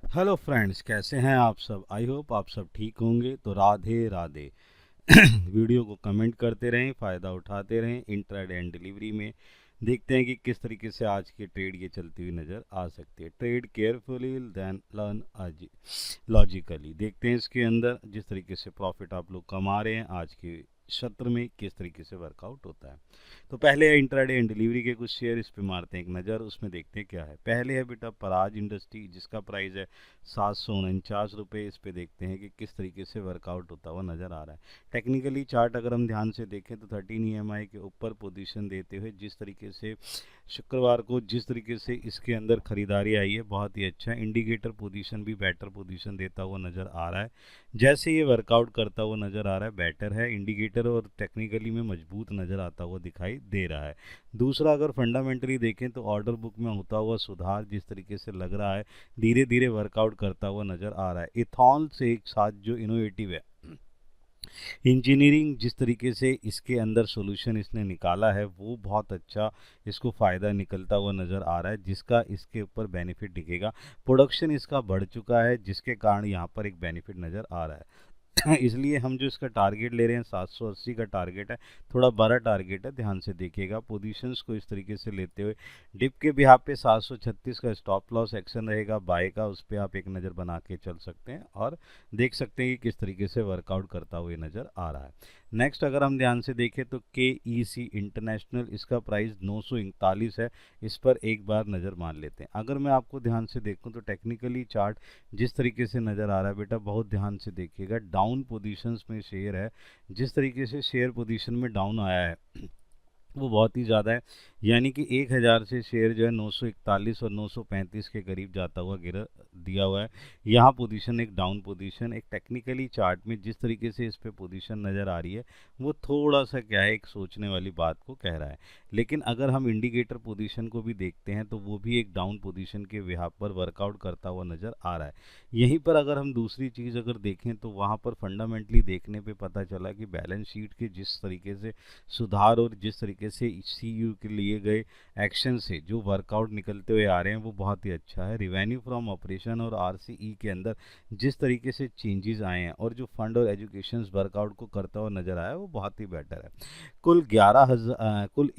Hello friends, कैसे हैं आप सब। आई होप आप सब ठीक होंगे। तो राधे राधे। वीडियो को कमेंट करते रहें, फ़ायदा उठाते रहें। इंट्राडे एंड डिलीवरी में देखते हैं कि किस तरीके से आज की ट्रेड ये चलती हुई नज़र आ सकती है। ट्रेड केयरफुली देन लर्न आज लॉजिकली। देखते हैं इसके अंदर जिस तरीके से प्रॉफिट आप लोग कमा रहे हैं आज के सत्र में किस तरीके से वर्कआउट होता है। तो पहले है इंट्राडे एंड डिलीवरी के कुछ शेयर, इस पे मारते हैं एक नज़र, उसमें देखते हैं क्या है। पहले है बेटा पराज इंडस्ट्री, जिसका प्राइस है 749 रुपये। इस पे देखते हैं कि किस तरीके से वर्कआउट होता हुआ नज़र आ रहा है। टेक्निकली चार्ट अगर हम ध्यान से देखें तो 13 EMI के ऊपर पोजीशन देते हुए जिस तरीके से शुक्रवार को जिस तरीके से इसके अंदर खरीदारी आई है, बहुत ही अच्छा इंडिकेटर पोजीशन भी बेटर पोजीशन देता हुआ नज़र आ रहा है। जैसे ये वर्कआउट करता हुआ नज़र आ रहा है, बेटर है इंडिकेटर और टेक्निकली में मजबूत नज़र आता हुआ दिखाई दे रहा है। दूसरा, अगर फंडामेंटली देखें तो ऑर्डर बुक में होता हुआ सुधार जिस तरीके से लग रहा है, धीरे धीरे वर्कआउट करता हुआ नज़र आ रहा है। इथॉन से एक साथ जो इनोवेटिव है इंजीनियरिंग, जिस तरीके से इसके अंदर सॉल्यूशन इसने निकाला है वो बहुत अच्छा इसको फ़ायदा निकलता हुआ नज़र आ रहा है, जिसका इसके ऊपर बेनिफिट दिखेगा। प्रोडक्शन इसका बढ़ चुका है जिसके कारण यहाँ पर एक बेनिफिट नज़र आ रहा है। इसलिए हम जो इसका टारगेट ले रहे हैं 780 का टारगेट है, थोड़ा बड़ा टारगेट है, ध्यान से देखिएगा। पोजीशंस को इस तरीके से लेते हुए डिप के बिहाफ पे 736 का स्टॉप लॉस एक्शन रहेगा बाय का, उस पर आप एक नज़र बना के चल सकते हैं और देख सकते हैं कि किस तरीके से वर्कआउट करता हुआ नज़र आ रहा है। नेक्स्ट अगर हम ध्यान से देखें तो KEC इंटरनेशनल, इसका प्राइस 941 है। इस पर एक बार नज़र मार लेते हैं। अगर मैं आपको ध्यान से देखूं तो टेक्निकली चार्ट जिस तरीके से नज़र आ रहा है बेटा, बहुत ध्यान से देखिएगा। डाउन पोजीशंस में शेयर है, जिस तरीके से शेयर पोजीशन में डाउन आया है वो बहुत ही ज़्यादा है। यानी कि 1000 से शेयर जो है 941 और 935 के करीब जाता हुआ गिर दिया हुआ है। यहाँ पोजीशन एक डाउन पोजीशन, एक टेक्निकली चार्ट में जिस तरीके से इस पे पोजीशन नज़र आ रही है वो थोड़ा सा क्या है, एक सोचने वाली बात को कह रहा है। लेकिन अगर हम इंडिकेटर पोजीशन को भी देखते हैं तो वो भी एक डाउन पोजीशन के बिहाफ पर वर्कआउट करता हुआ नज़र आ रहा है। यहीं पर अगर हम दूसरी चीज़ अगर देखें तो वहाँ पर फंडामेंटली देखने पे पता चला कि बैलेंस शीट के जिस तरीके से सुधार और जिस तरीके से CU के लिए गए एक्शन से जो वर्कआउट निकलते हुए आ रहे हैं वो बहुत ही अच्छा है। रिवेन्यू फ्रॉम ऑपरेशन और RCE के अंदर जिस तरीके से चेंजेस आए हैं और जो फंड और एजुकेशन वर्कआउट को करता हुआ नजर आया वो बहुत ही बेटर है। कुल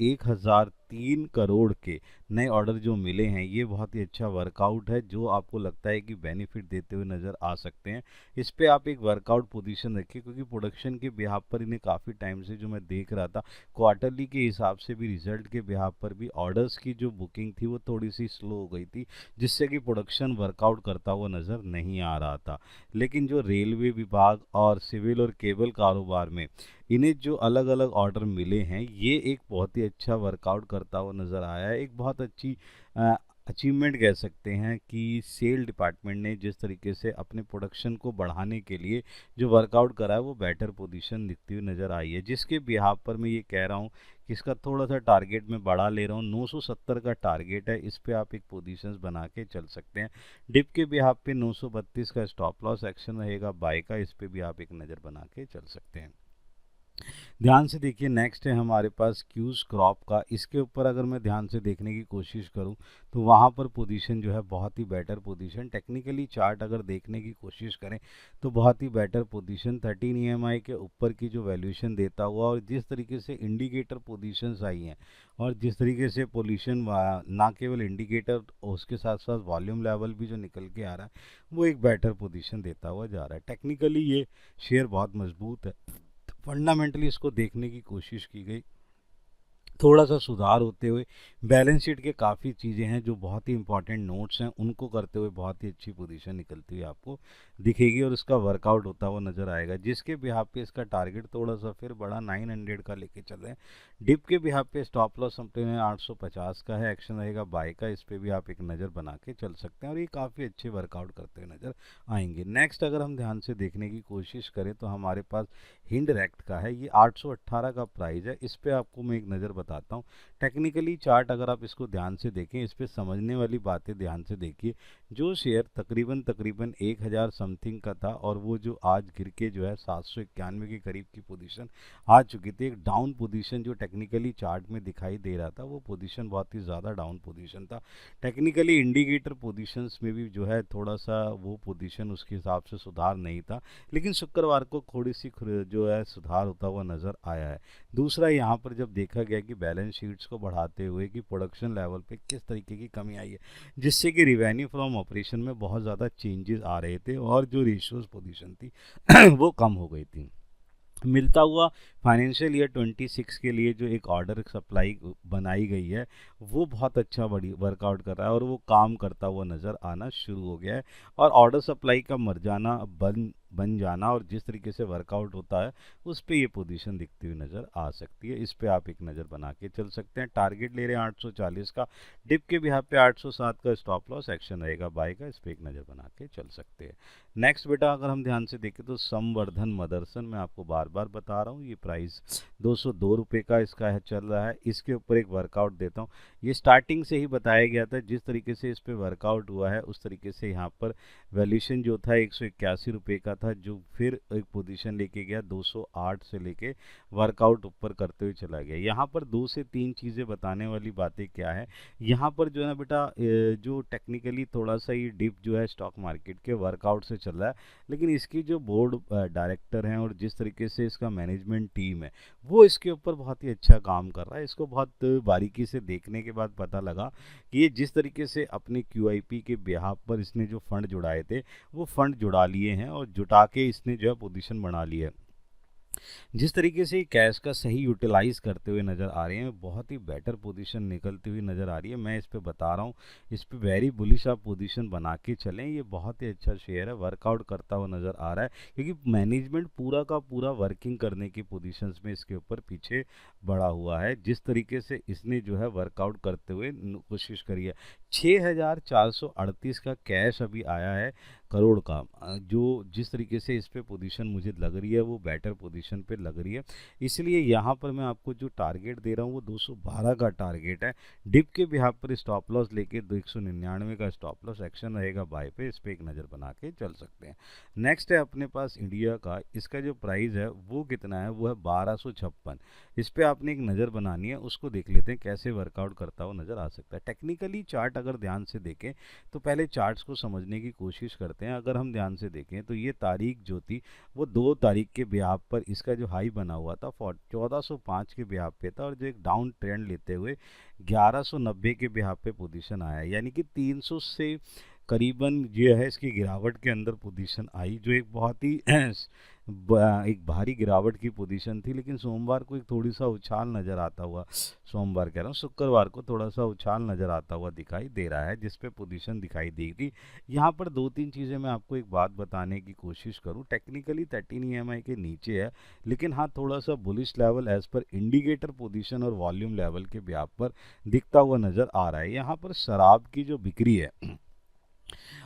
1003 करोड़ के नए ऑर्डर जो मिले हैं, ये बहुत ही अच्छा वर्कआउट है जो आपको लगता है कि बेनिफिट देते हुए नज़र आ सकते हैं। इस पे आप एक वर्कआउट पोजीशन रखिए, क्योंकि प्रोडक्शन के बिहाफ पर इन्हें काफ़ी टाइम से जो मैं देख रहा था, क्वार्टरली के हिसाब से भी रिजल्ट के बिहाफ पर भी ऑर्डर्स की जो बुकिंग थी वो थोड़ी सी स्लो हो गई थी, जिससे कि प्रोडक्शन वर्कआउट करता हुआ नज़र नहीं आ रहा था। लेकिन जो रेलवे विभाग और सिविल और केबल कारोबार में इन्हें जो अलग अलग ऑर्डर मिले हैं, ये एक बहुत ही अच्छा वर्कआउट करता हुआ नज़र आया है। एक बहुत अच्छी अचीवमेंट कह सकते हैं कि सेल डिपार्टमेंट ने जिस तरीके से अपने प्रोडक्शन को बढ़ाने के लिए जो वर्कआउट करा है वो बेटर पोजीशन दिखती हुई नज़र आई है, जिसके बिहाफ पर मैं ये कह रहा हूँ कि इसका थोड़ा सा टारगेट मैं बढ़ा ले रहा हूँ। 970 का टारगेट है, इस पे आप एक पोजीशंस बना के चल सकते हैं। डिप के बिहाफ पे 932 का स्टॉप लॉस एक्शन रहेगा बाय का, इस पे भी आप एक नज़र बना के चल सकते हैं। ध्यान से देखिए, नेक्स्ट है हमारे पास क्यूज क्रॉप का। इसके ऊपर अगर मैं ध्यान से देखने की कोशिश करूं तो वहां पर पोजीशन जो है बहुत ही बेटर पोजीशन, टेक्निकली चार्ट अगर देखने की कोशिश करें तो बहुत ही बेटर पोजीशन 13 EMI के ऊपर की जो वैल्यूएशन देता हुआ और जिस तरीके से इंडिकेटर पोजीशंस आई हैं और जिस तरीके से पोजीशन ना केवल इंडिकेटर, उसके साथ साथ वॉल्यूम लेवल भी जो निकल के आ रहा है वो एक बेटर पोजीशन देता हुआ जा रहा है। टेक्निकली ये शेयर बहुत मजबूत है। फंडामेंटली इसको देखने की कोशिश की गई, थोड़ा सा सुधार होते हुए बैलेंस शीट के काफ़ी चीज़ें हैं जो बहुत ही इंपॉर्टेंट नोट्स हैं, उनको करते हुए बहुत ही अच्छी पोजीशन निकलती हुई आपको दिखेगी और इसका वर्कआउट होता हुआ नज़र आएगा, जिसके बिहाफ पे इसका टारगेट थोड़ा सा फिर बड़ा 900 का लेके चल रहे हैं। डिप के बिहाफ पे स्टॉप लॉस अपने 850 का है, एक्शन रहेगा बाय का, इस पर भी आप एक नज़र बना के चल सकते हैं और ये काफ़ी अच्छे वर्कआउट करते हुए नज़र आएंगे। नेक्स्ट अगर हम ध्यान से देखने की कोशिश करें तो हमारे पास हिंड रेक्ट का है, ये 818 का प्राइस है। इस पर आपको मैं एक नज़र बताता हूँ। टेक्निकली चार्ट अगर आप इसको ध्यान से देखें, इस पर समझने वाली बातें ध्यान से देखिए। जो शेयर तकरीबन 1000 समथिंग का था और वो जो आज गिर के जो है 791 के करीब की पोजीशन आ चुकी थी। एक डाउन पोजीशन जो टेक्निकली चार्ट में दिखाई दे रहा था, वो पोजीशन बहुत ही ज़्यादा डाउन पोजीशन था। टेक्निकली इंडिकेटर पोजीशंस में भी जो है थोड़ा सा वो पोजीशन उसके हिसाब से सुधार नहीं था, लेकिन शुक्रवार को थोड़ी सी जो है सुधार होता हुआ नज़र आया है। दूसरा, यहाँ पर जब देखा गया कि बैलेंस शीट्स को बढ़ाते हुए कि प्रोडक्शन लेवल पे किस तरीके की कमी आई है, जिससे कि रिवेन्यू फ्रॉम ऑपरेशन में बहुत ज़्यादा चेंजेस आ रहे थे और जो रेशियोज पोजीशन थी वो कम हो गई थी। मिलता हुआ फाइनेंशियल ईयर 26 के लिए जो एक ऑर्डर सप्लाई बनाई गई है, वो बहुत अच्छा बड़ी वर्कआउट कर रहा है और वो काम करता हुआ नज़र आना शुरू हो गया है। और ऑर्डर सप्लाई का मर जाना, बन जाना और जिस तरीके से वर्कआउट होता है, उस पे ये पोजीशन दिखती हुई नज़र आ सकती है। इस पे आप एक नज़र बना के चल सकते हैं। टारगेट ले रहे हैं 840 का, डिप के बिहाफ पे 807 का स्टॉप लॉस एक्शन रहेगा बाय का, इस पे एक नज़र बना के चल सकते हैं। नेक्स्ट बेटा, अगर हम ध्यान से देखें तो संवर्धन मदरसन, मैं आपको बार बार बता रहा हूँ, ये प्राइस 202 रुपये का इसका है, चल रहा है। इसके ऊपर एक वर्कआउट देता हूँ। ये स्टार्टिंग से ही बताया गया था, जिस तरीके से इस पे वर्कआउट हुआ है उस तरीके से यहाँ पर वैल्यूएशन जो था 181 रुपये का था, जो फिर एक पोजीशन लेके गया 208 से लेके वर्कआउट ऊपर करते हुए चला गया। यहाँ पर 2 से 3 चीज़ें बताने वाली बातें क्या है, यहाँ पर जो है ना बेटा, जो टेक्निकली थोड़ा सा ये डिप जो है स्टॉक मार्केट के वर्कआउट से चल रहा है, लेकिन इसकी जो बोर्ड डायरेक्टर हैं और जिस तरीके से इसका मैनेजमेंट टीम है, वो इसके ऊपर बहुत ही अच्छा काम कर रहा है। इसको बहुत बारीकी से देखने के बाद पता लगा कि ये जिस तरीके से अपने QIP के बिहाफ पर इसने जो फंड जुड़ाए थे, वो फंड जुड़ा लिए हैं और जुटा के इसने जो है पोजीशन बना ली है। जिस तरीके से कैश का सही यूटिलाइज करते हुए नज़र आ रहे हैं, बहुत ही बेटर पोजीशन निकलती हुई नज़र आ रही है। मैं इस पे बता रहा हूँ, इस पे वेरी बुलिश आप पोजीशन बना के चलें। ये बहुत ही अच्छा शेयर है, वर्कआउट करता हुआ नज़र आ रहा है, क्योंकि मैनेजमेंट पूरा का पूरा वर्किंग करने की पोजीशंस में इसके ऊपर पीछे बढ़ा हुआ है। जिस तरीके से इसने जो है वर्कआउट करते हुए कोशिश करी है। 6438 का कैश अभी आया है करोड़ का, जो जिस तरीके से इस पे पोजीशन मुझे लग रही है वो बेटर पोजीशन पे लग रही है। इसलिए यहाँ पर मैं आपको जो टारगेट दे रहा हूँ वो 212 का टारगेट है। डिप के बिहाफ पर स्टॉप लॉस लेके 199 का स्टॉप लॉस एक्शन रहेगा बाय पे, इस पे एक नज़र बना के चल सकते हैं। नेक्स्ट है अपने पास इंडिया का, इसका जो प्राइस है वो कितना है, वो है 1256। इस पे आपने एक नज़र बनानी है, उसको देख लेते हैं कैसे वर्कआउट करता हुआ नज़र आ सकता है। टेक्निकली चार्ट अगर ध्यान से देखें तो पहले चार्ट्स को समझने की कोशिश करते हैं। अगर हम ध्यान से देखें तो ये तारीख जो थी वो 2 तारीख के बिहाफ पर इसका जो हाई बना हुआ था 1405 के बिहाफ पे था, और जो एक डाउन ट्रेंड लेते हुए 1190 के बिहाफ पे पोजीशन आया, यानी कि 300 से करीबन जो है इसकी गिरावट के अंदर पोजीशन आई, जो एक बहुत ही एक भारी गिरावट की पोजीशन थी। लेकिन सोमवार को एक थोड़ी सा उछाल नज़र आता हुआ, सोमवार कह रहा हूँ, शुक्रवार को थोड़ा सा उछाल नज़र आता हुआ दिखाई दे रहा है, जिस पे पोजीशन दिखाई दी थी। यहाँ पर 2-3 चीज़ें मैं आपको एक बात बताने की कोशिश करूँ। टेक्निकली 13 EMI के नीचे है, लेकिन हाँ थोड़ा सा बुलिश लेवल एज पर इंडिकेटर पोजीशन और वॉल्यूम लेवल के ब्याप पर दिखता हुआ नज़र आ रहा है। यहाँ पर शराब की जो बिक्री है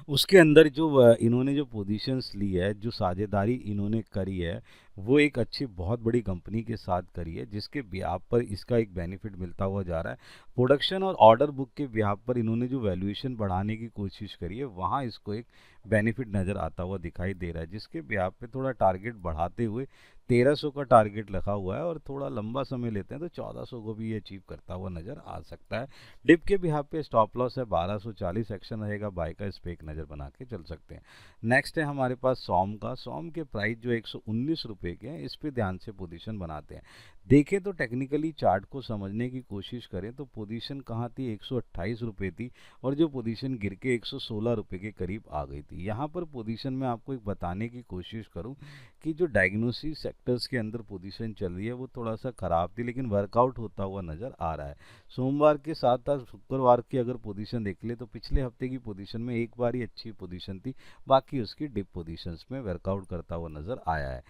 उसके अंदर जो इन्होंने जो पोजीशंस ली है, जो साझेदारी इन्होंने करी है, वो एक अच्छी बहुत बड़ी कंपनी के साथ करी है, जिसके बिहाफ पर इसका एक बेनिफिट मिलता हुआ जा रहा है। प्रोडक्शन और ऑर्डर बुक के बिहाफ पर इन्होंने जो वैल्यूएशन बढ़ाने की कोशिश करी है, वहाँ इसको एक बेनिफिट नज़र आता हुआ दिखाई दे रहा है, जिसके बिहाफ पे थोड़ा टारगेट बढ़ाते हुए 1300 का टारगेट रखा हुआ है, और थोड़ा लंबा समय लेते हैं तो 1400 को भी ये अचीव करता हुआ नज़र आ सकता है। डिप के बिहाफ पे स्टॉप लॉस है 1240, एक्शन रहेगा बाय का, इस पे एक नज़र बना के चल सकते हैं। नेक्स्ट है हमारे पास सोम का। सोम के प्राइस जो 119 रुपये के हैं, इस पे ध्यान से पोजीशन बनाते हैं। देखें तो टेक्निकली चार्ट को समझने की कोशिश करें तो पोजीशन कहाँ थी, 128 रुपये थी, और जो पोजीशन गिर के 116 रुपये के करीब आ गई थी। यहाँ पर पोजीशन में आपको एक बताने की कोशिश करूँ कि जो डायग्नोसिस सेक्टर्स के अंदर पोजीशन चल रही है वो थोड़ा सा ख़राब थी, लेकिन वर्कआउट होता हुआ नज़र आ रहा है। सोमवार के साथ साथ शुक्रवार की अगर पोजीशन देख ले तो पिछले हफ्ते की पोजीशन में एक बार ही अच्छी पोजीशन थी, बाकी उसकी डिप पोजीशंस में वर्कआउट करता हुआ नज़र आया है।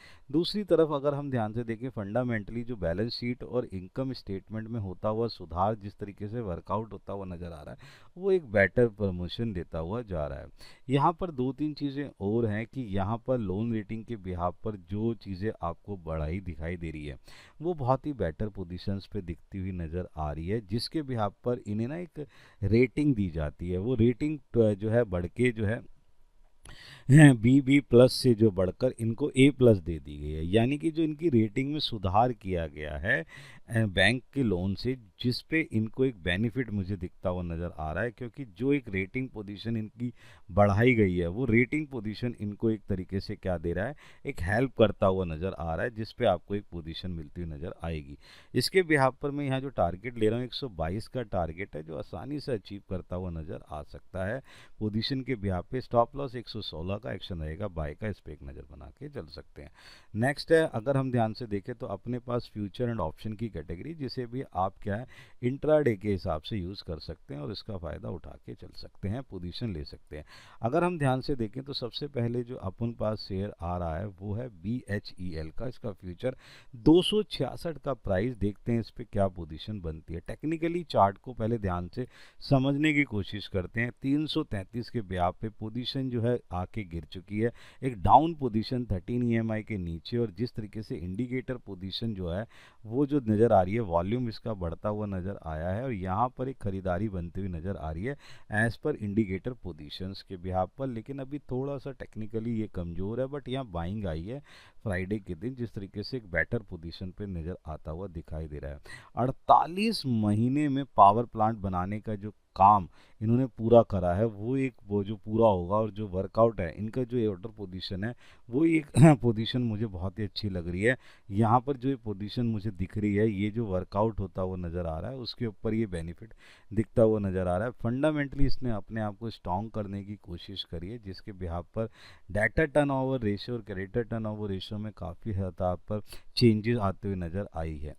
दूसरी तरफ अगर हम ध्यान से देखें फंडामेंटली जो बैलेंस शीट और इनकम स्टेटमेंट में होता हुआ सुधार जिस तरीके से वर्कआउट होता हुआ नज़र आ रहा है वो एक बेटर प्रमोशन देता हुआ जा रहा है। यहाँ पर दो तीन चीज़ें और हैं कि यहाँ पर लोन रेटिंग के बिहाफ पर जो चीज़ें आपको बढ़ाई दिखाई दे रही है वो बहुत ही बेटर पोजीशंस पे दिखती हुई नज़र आ रही है, जिसके बिहाफ पर इन्हें ना एक रेटिंग दी जाती है। वो रेटिंग जो है बढ़ के जो है बी प्लस से जो बढ़कर इनको ए प्लस दे दी गई है, यानी कि जो इनकी रेटिंग में सुधार किया गया है बैंक के लोन से, जिस पे इनको एक बेनिफिट मुझे दिखता हुआ नज़र आ रहा है। क्योंकि जो एक रेटिंग पोजीशन इनकी बढ़ाई गई है वो रेटिंग पोजीशन इनको एक तरीके से क्या दे रहा है, एक हेल्प करता हुआ नज़र आ रहा है, जिस पे आपको एक पोजीशन मिलती हुई नज़र आएगी। इसके बिहाफ पर मैं यहाँ जो टारगेट ले रहा हूँ 122 का टारगेट है जो आसानी से अचीव करता हुआ नज़र आ सकता है। पोजीशन के बिहाफ पे स्टॉप लॉस 116 का एक्शन रहेगा बाय का, इस पे एक नज़र बना के चल सकते हैं। नेक्स्ट है अगर हम ध्यान से देखें तो अपने पास फ्यूचर एंड ऑप्शन की कैटेगरी, जिसे भी आप क्या है इंट्राडे के हिसाब से यूज़ कर सकते हैं और इसका फ़ायदा उठा के चल सकते हैं, पोजीशन ले सकते हैं। अगर हम ध्यान से देखें तो सबसे पहले जो अपन पास शेयर आ रहा है वो है BHEL का, इसका फ्यूचर 266 का प्राइस। देखते हैं इस पर क्या पोजीशन बनती है। टेक्निकली चार्ट को पहले ध्यान से समझने की कोशिश करते हैं। 333 के ब्याज पे पोजीशन जो है आके गिर चुकी है, एक डाउन पोजीशन 13 EMI के नीचे, और जिस तरीके से इंडिकेटर पोजीशन जो है वो जो नज़र आ रही है, वॉल्यूम इसका बढ़ता हुआ नज़र आया है और यहाँ पर एक खरीदारी बनती हुई नज़र आ रही है एज पर इंडिकेटर पोजीशंस के बिहाफ पर। लेकिन अभी थोड़ा सा टेक्निकली ये कमज़ोर है, बट यहाँ बाइंग आई है फ्राइडे के दिन, जिस तरीके से एक बेटर पोजीशन पे नज़र आता हुआ दिखाई दे रहा है। 48 महीने में पावर प्लांट बनाने का जो काम इन्होंने पूरा करा है वो जो पूरा होगा, और जो वर्कआउट है इनका जो ऑर्डर पोजीशन है वो एक पोजीशन मुझे बहुत ही अच्छी लग रही है। यहाँ पर जो ये पोजीशन मुझे दिख रही है, ये जो वर्कआउट होता हुआ नज़र आ रहा है उसके ऊपर ये बेनिफिट दिखता हुआ नज़र आ रहा है। फंडामेंटली इसने अपने आप को स्ट्रॉन्ग करने की कोशिश करी है, जिसके बिहाफ पर डाटा टर्नओवर रेशियो और क्रेडिटर टर्नओवर रेशियो में काफ़ी हद पर चेंजेस आते हुए नज़र आई है,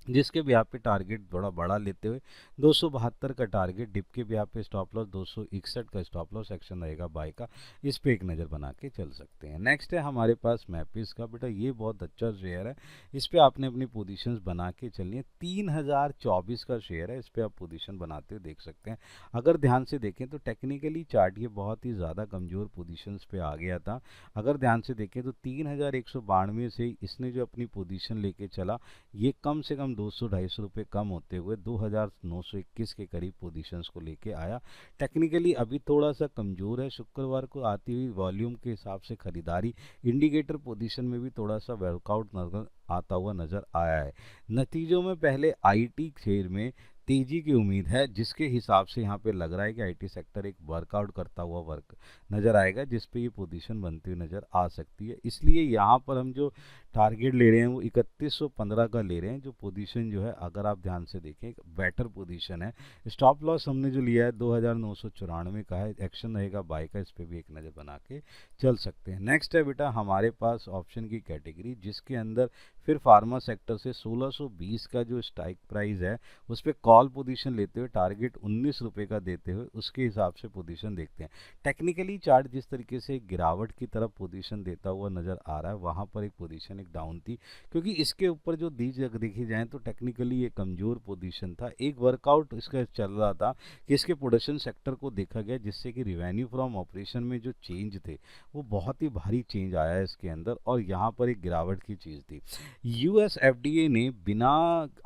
जिसके ब्याह पे टारगेट थोड़ा बड़ा लेते हुए 272 का टारगेट, डिप के ब्याह पे स्टॉप लॉस 261 का स्टॉप लॉस एक्शन रहेगा बाय का, इस पे एक नज़र बना के चल सकते हैं। नेक्स्ट है हमारे पास मैपिस का। बेटा ये बहुत अच्छा शेयर है, इस पे आपने अपनी पोजीशंस बना के चलनी है। 3024 का शेयर है, इस पे आप पोजीशन बनाते हुए देख सकते हैं। अगर ध्यान से देखें तो टेक्निकली चार्ट ये बहुत ही ज़्यादा कमज़ोर पोजीशंस पे आ गया था। अगर ध्यान से देखें तो 3192 से इसने जो अपनी पोजीशन लेके चला, ये कम से कम 200-250 रुपये कम होते हुए 2921 के करीब पोजीशंस को लेके आया। टेक्निकली अभी थोड़ा सा कमज़ोर है, शुक्रवार को आती हुई वॉल्यूम के हिसाब से खरीदारी, इंडिकेटर पोजीशन में भी थोड़ा सा वर्कआउट नजर आता हुआ नज़र आया है। नतीजों में पहले IT शेयर में तेजी की उम्मीद है, जिसके हिसाब से यहाँ पे लग रहा है कि IT सेक्टर एक वर्कआउट करता हुआ वर्क नज़र आएगा, जिस पे ये पोजीशन बनती हुई नज़र आ सकती है। इसलिए यहाँ पर हम जो टारगेट ले रहे हैं वो 3115 का ले रहे हैं। जो पोजीशन जो है अगर आप ध्यान से देखें एक बेटर पोजीशन है। स्टॉप लॉस हमने जो लिया है 2994 का है, एक्शन रहेगा बाय का, इस पर भी एक नज़र बना के चल सकते हैं। नेक्स्ट है बेटा हमारे पास ऑप्शन की कैटेगरी, जिसके अंदर फिर फार्मा सेक्टर से 1620 का जो स्ट्राइक प्राइस है उस पर कॉल पोजीशन लेते हुए टारगेट 19 रुपये का देते हुए उसके हिसाब से पोजीशन देखते हैं। टेक्निकली चार्ट जिस तरीके से गिरावट की तरफ पोजीशन देता हुआ नज़र आ रहा है, वहाँ पर एक पोजीशन एक डाउन थी, क्योंकि इसके ऊपर जो देखी जाए तो टेक्निकली ये कमज़ोर पोजीशन था। एक वर्कआउट इसका चल रहा था कि इसके प्रोडक्शन सेक्टर को देखा गया, जिससे कि रिवेन्यू फ्रॉम ऑपरेशन में जो चेंज थे वो बहुत ही भारी चेंज आया है इसके अंदर, और यहाँ पर एक गिरावट की चीज़ थी। US FDA ने बिना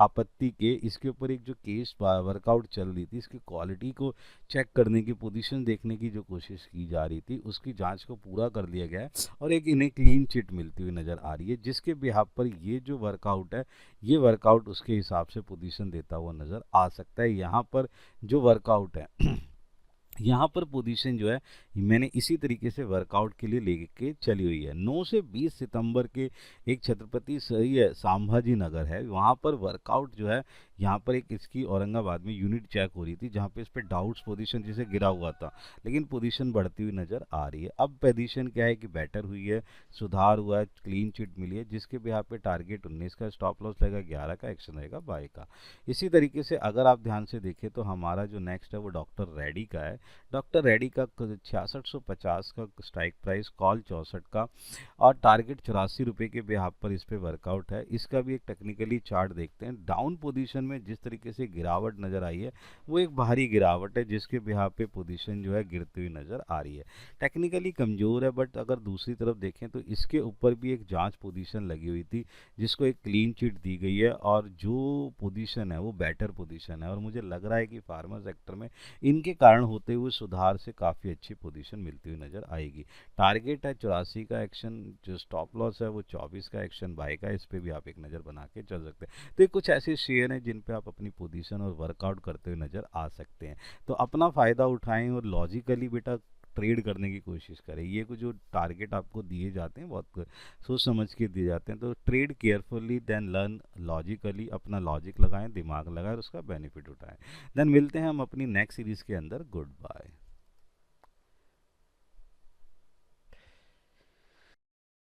आपत्ति के इसके ऊपर एक जो केस वर्कआउट चल रही थी, इसकी क्वालिटी को चेक करने की, पोजीशन देखने की जो कोशिश की जा रही थी, उसकी जांच को पूरा कर लिया गया है और एक इन्हें क्लीन चिट मिलती हुई नज़र आ रही है, जिसके बिहाफ पर ये जो वर्कआउट है ये वर्कआउट उसके हिसाब से पोजीशन देता हुआ नज़र आ सकता है। यहाँ पर जो वर्कआउट है यहाँ पर पोजीशन जो है मैंने इसी तरीके से वर्कआउट के लिए लेके चली हुई है। 9 से 20 सितंबर के एक छत्रपति संभाजी नगर है, वहाँ पर वर्कआउट जो है यहाँ पर एक इसकी औरंगाबाद में यूनिट चेक हो रही थी जहाँ पे इस पे डाउट्स पोजीशन जिसे गिरा हुआ था, लेकिन पोजीशन बढ़ती हुई नज़र आ रही है। अब पोजीशन क्या है कि बेटर हुई है, सुधार हुआ है, क्लीन चिट मिली है, जिसके बिहाफ पे टारगेट 19 का, स्टॉप लॉस रहेगा 11 का, एक्शन रहेगा बाय का। इसी तरीके से अगर आप ध्यान से देखें तो हमारा जो नेक्स्ट है वो डॉक्टर रेड्डी का है। डॉक्टर रेड्डी का 6650 का स्ट्राइक प्राइस, कॉल 64 का, और टारगेट 84 रुपये के बिहाफ पर इस पर वर्कआउट है। इसका भी एक टेक्निकली चार्ट देखते हैं। डाउन पोजीशन में जिस तरीके से गिरावट नज़र आई है वो एक भारी गिरावट है, जिसके बिहाफ पे पोजीशन जो है गिरती हुई नज़र आ रही है। टेक्निकली कमज़ोर है, बट अगर दूसरी तरफ देखें तो इसके ऊपर भी एक जांच पोजीशन लगी हुई थी जिसको एक क्लीन चिट दी गई है, और जो पोजीशन है वो बेटर पोजीशन है, और मुझे लग रहा है कि फार्मा सेक्टर में इनके कारण होते हुए सुधार से काफ़ी अच्छी पोजीशन मिलती हुई नज़र आएगी। टारगेट है 84 का एक्शन, जो स्टॉप लॉस है वो 24 का, एक्शन बाय का। इस पे भी आप एक नज़र बना के चल सकते हैं। तो ये कुछ ऐसे शेयर हैं जिन पे आप अपनी पोजीशन और वर्कआउट करते हुए नज़र आ सकते हैं। तो अपना फ़ायदा उठाएं और लॉजिकली बेटा ट्रेड करने की कोशिश करें। ये कुछ जो टारगेट आपको दिए जाते हैं बहुत सोच समझ के दिए जाते हैं, तो trade carefully then learn logically, अपना लॉजिक लगाएं, दिमाग लगाएं और उसका बेनिफिट उठाएं। देन मिलते हैं हम अपनी नेक्स्ट सीरीज़ के अंदर। Good bye.